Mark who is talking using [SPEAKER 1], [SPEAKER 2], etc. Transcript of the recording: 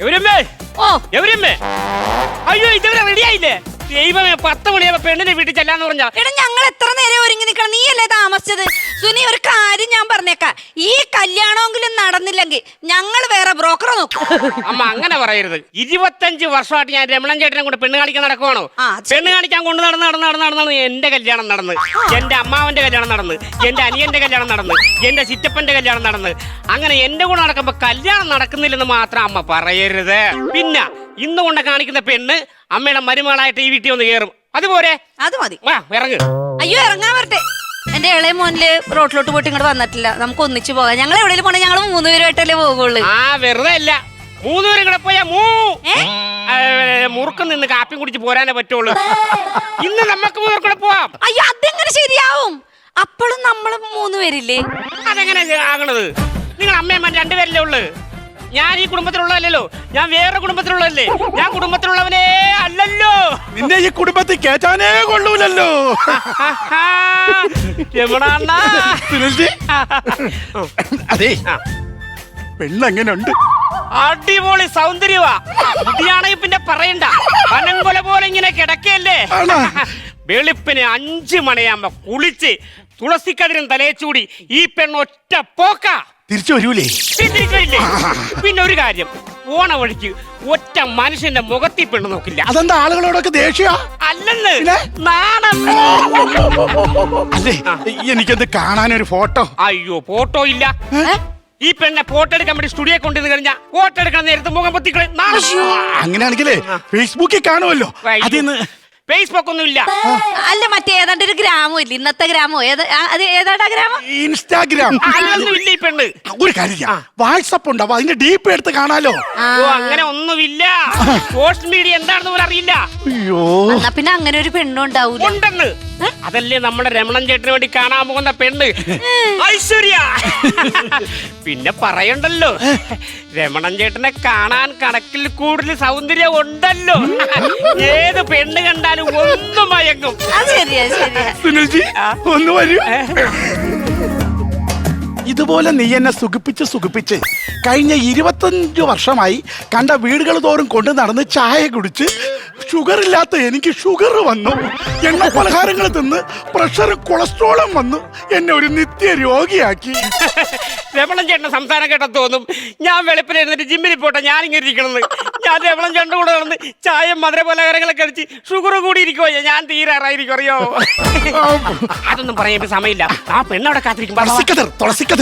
[SPEAKER 1] എവരമ്മേ
[SPEAKER 2] ഓ
[SPEAKER 1] എവരമ്മേ അയ്യോ ഇതുവരെ റെഡിയായില്ലേ? ദൈവമേ 10 മണിയാവുമ്പോ പെണ്ണിനെ വീട്ടിൽ ചെല്ലാന്ന് പറഞ്ഞാ.
[SPEAKER 2] എടാ ഞങ്ങൾ എത്ര നേരം ഒരുങ്ങി നിക്കണം, നീയല്ലേ താമസിച്ചത്? സുനി ഒരു കാര്യം ഞാൻ പറഞ്ഞേക്കാം, ഈ കല്യാണമെങ്കിലും നടന്നില്ലെങ്കിൽ ഞങ്ങൾ വേറെ ബ്രോക്കറെ നോക്കും.
[SPEAKER 1] അമ്മ അങ്ങനെ പറയരുത്. 25 വർഷമായിട്ട് ഞാൻ രമണൻ ചേട്ടനെ കൊണ്ട് പെണ്ണ് കാണിക്കാൻ നടക്കുവാണോ? പെണ്ണ് കാണിക്കാൻ കൊണ്ട് നടന്ന് എന്റെ കല്യാണം നടന്ന്, എന്റെ അമ്മാവന്റെ കല്യാണം നടന്ന്, എന്റെ അനിയന്റെ കല്യാണം നടന്ന്, എന്റെ ചിറ്റപ്പന്റെ കല്യാണം നടന്ന്, അങ്ങനെ എന്റെ കൂടെ നടക്കുമ്പോ കല്യാണം നടക്കുന്നില്ലെന്ന് മാത്രം അമ്മ പറയരുത്. പിന്നെ ഇന്ന് കൊണ്ട് കാണിക്കുന്ന പെണ്ണ് അമ്മയുടെ മരുമകളായിട്ട് ഈ വീട്ടിൽ ഒന്ന് കയറും. അതുപോലെ
[SPEAKER 2] അത് മതി.
[SPEAKER 1] ഇറങ്ങ്.
[SPEAKER 2] അയ്യോ ഇറങ്ങാൻ വരട്ടെ. എന്റെ ഇളയ മോനില് റോട്ടിലോട്ട് പോയിട്ട് ഇങ്ങോട്ട് വന്നിട്ടില്ല. നമുക്ക് ഒന്നിച്ചു പോകാം. ഞങ്ങൾ എവിടെയും പോണേ ഞങ്ങൾ 3 പേരുമായിട്ടല്ലേ പോകുള്ളൂ.
[SPEAKER 1] വെറുതെ അല്ല, 3 പേരും കൂടെ പോയാ മുറുക്കം നിന്ന് കാപ്പിയും കുടിച്ച് പോരാനേ പറ്റുള്ളൂ. ഇന്ന് നമുക്ക് 3 കൂടെ പോവാം.
[SPEAKER 2] അയ്യോ അതെങ്ങനെ ശരിയാവും? അപ്പോഴും നമ്മള് 3 പേരില്ലേ?
[SPEAKER 1] അതെങ്ങനെ ആകണത്? നിങ്ങൾ അമ്മയമ്മ 2 പേരല്ലേ ഉള്ളു. ഞാൻ ഈ കുടുംബത്തിലുള്ളതല്ലോ, ഞാൻ വേറെ കുടുംബത്തിലുള്ളതല്ലേ. ഞാൻ കുടുംബത്തിലുള്ളവനേ അല്ലല്ലോ.
[SPEAKER 3] നിന്നെ ഈ കുടുംബത്തിൽ കേറ്റാനേ കൊള്ളൂലല്ലോ. അതെ പെണ്ണെങ്ങനുണ്ട്?
[SPEAKER 1] അടിപൊളി സൗന്ദര്യവാ. കുട്ടിയാണെങ്കിൽ പിന്നെ പറയണ്ട, പനങ്കൊല പോലെ ഇങ്ങനെ കിടക്കല്ലേ. വെളുപ്പിന് 5 മണിയാകുമ്പോ കുളിച്ച് തുളസിക്കതിരും തലയച്ചൂടി ഈ പെണ്ണ് ഒറ്റ പോക്ക
[SPEAKER 3] തിരിച്ചു വരൂലേ?
[SPEAKER 1] പിന്നെ ഒരു കാര്യം, ഓണ വഴിക്ക് ഒറ്റ മനുഷ്യന്റെ മുഖത്തിൽ പെണ്ണ് നോക്കില്ല.
[SPEAKER 3] അതെന്താ ആളുകളോടൊക്കെ ദേഷ്യ?
[SPEAKER 1] അല്ലെന്ന് നാണം.
[SPEAKER 3] അല്ലേ എനിക്കൊന്ന് കാണാനൊരു ഫോട്ടോ.
[SPEAKER 1] അയ്യോ ഫോട്ടോ ഇല്ല. ഈ പെണ്ണെ ഫോട്ടോ എടുക്കാൻ വേണ്ടി സ്റ്റുഡിയോ കൊണ്ടുവന്ന് കഴിഞ്ഞാൽ ഫോട്ടോ എടുക്കാൻ നേരത്തെ മുഖം പൊത്തിക്കളെ.
[SPEAKER 3] അങ്ങനെയാണെങ്കിലേ ഫേസ്ബുക്കിൽ കാണുമല്ലോ. അതിന്ന്
[SPEAKER 1] ഫേസ്ബുക്ക് ഒന്നും ഇല്ല.
[SPEAKER 2] അല്ല മറ്റേ ഏതാണ്ട് ഒരു ഗ്രാമോ ഇല്ല, ഇന്നത്തെ ഗ്രാമോ അത് ഏതാണ്ടാ ഗ്രാമം?
[SPEAKER 3] ഇൻസ്റ്റാഗ്രാം.
[SPEAKER 1] അതൊന്നും ഇല്ല ഈ പെണ്ണ്.
[SPEAKER 3] ഒരു കാര്യം, വാട്സപ്പ് ഉണ്ടാവും, അതിന്റെ ഡീപ്പ് എടുത്ത് കാണാലോ.
[SPEAKER 1] അങ്ങനെ ഒന്നുമില്ല. സോഷ്യൽ മീഡിയ എന്താണെന്ന് പോലും അറിയില്ല.
[SPEAKER 3] അയ്യോ
[SPEAKER 2] എന്നാ പിന്നെ അങ്ങനെ ഒരു പെണ്ണുണ്ടാവൂല.
[SPEAKER 1] ഉണ്ടെന്ന്. അതല്ലേ നമ്മുടെ രമണൻ ചേട്ടന് വേണ്ടി കാണാൻ പോകുന്ന പെണ്ണ് ഐശ്വര്യ. പിന്നെ പറയണ്ടല്ലോ, രമണൻ ചേട്ടനെ കാണാൻ കണക്കിൽ കൂടുതൽ സൗന്ദര്യം ഉണ്ടല്ലോ. ഏത് പെണ്ണ് കണ്ടാലും ഒന്നും മയങ്ങും.
[SPEAKER 3] സുനിൽജി ഒന്ന് വരൂ. ഇതുപോലെ നീ എന്നെ സുഖിപ്പിച്ച് കഴിഞ്ഞ 25 വർഷമായി കണ്ട വീടുകൾ തോറും കൊണ്ട് നടന്ന് ചായ കുടിച്ച് ഷുഗർ ഇല്ലാത്ത എനിക്ക് ഷുഗർ വന്നു, എണ്ണ പലഹാരങ്ങൾ തിന്ന് പ്രഷറും കൊളസ്ട്രോളും വന്നു, എന്നെ ഒരു നിത്യ രോഗിയാക്കി.
[SPEAKER 1] രമണൻ ചേട്ടന്റെ സംസാരം കേട്ടാ തോന്നും ഞാൻ വെളുപ്പിന് എഴുന്നിട്ട് ജിമ്മിൽ പോട്ടെ ഞാൻ ഇങ്ങനെ ഇരിക്കണമെന്ന്. ഞാൻ രമണൻ ചേട്ടൻ്റെ കൂടെ നടന്ന് ചായ മധുര പലഹാരങ്ങളൊക്കെ കഴിച്ച് ഷുഗർ കൂടി ഇരിക്കുവോ, ഞാൻ തീരാറായിരിക്കും അറിയോ. അതൊന്നും പറയാൻ സമയമില്ല. ആ പെണ്ണവിടെ കാത്തിരിക്കും.
[SPEAKER 3] തുളസിക്കതിർ